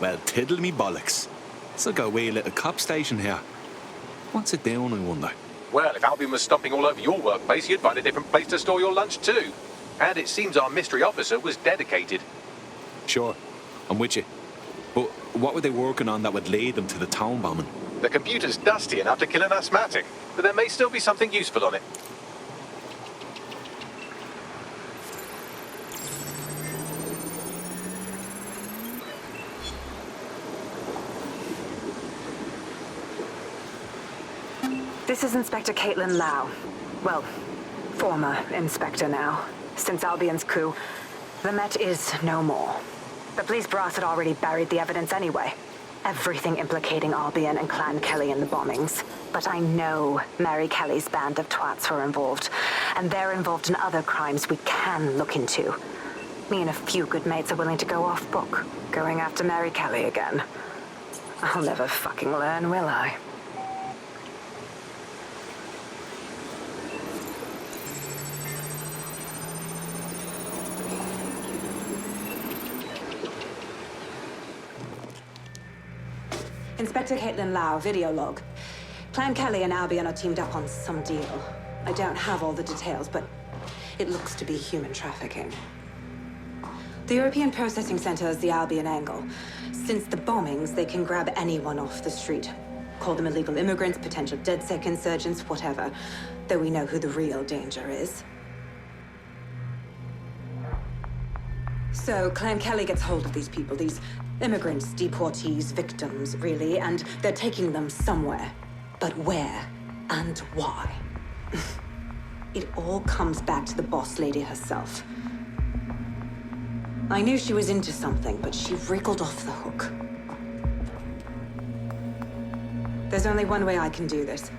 Well, tiddle me bollocks. It's like a wee little cop station here. What's it doing, I wonder? Well, if Albion was stomping all over your workplace, you'd find a different place to store your lunch too. And it seems our mystery officer was dedicated. Sure, I'm with you. But what were they working on that would lead them to the town bombing? The computer's dusty enough to kill an asthmatic, but there may still be something useful on it. This is Inspector Caitlin Lau. Well, former inspector now. Since Albion's coup, the Met is no more. The police brass had already buried the evidence anyway. Everything implicating Albion and Clan Kelly in the bombings. But I know Mary Kelly's band of twats were involved, and they're involved in other crimes we can look into. Me and a few good mates are willing to go off book, going after Mary Kelly again. I'll never fucking learn, will I? Inspector Caitlin Lau, video log. Clan Kelly and Albion are teamed up on some deal. I don't have all the details, but it looks to be human trafficking. The European Processing Center is the Albion angle. Since the bombings, they can grab anyone off the street. Call them illegal immigrants, potential DedSec insurgents, whatever. Though we know who the real danger is. So, Clan Kelly gets hold of these people, these immigrants, deportees, victims, really, and they're taking them somewhere. But where and why? It all comes back to the boss lady herself. I knew she was into something, but she wriggled off the hook. There's only one way I can do this.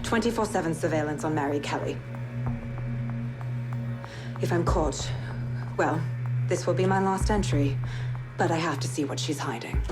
24/7 surveillance on Mary Kelly. If I'm caught, well, this will be my last entry. But I have to see what she's hiding.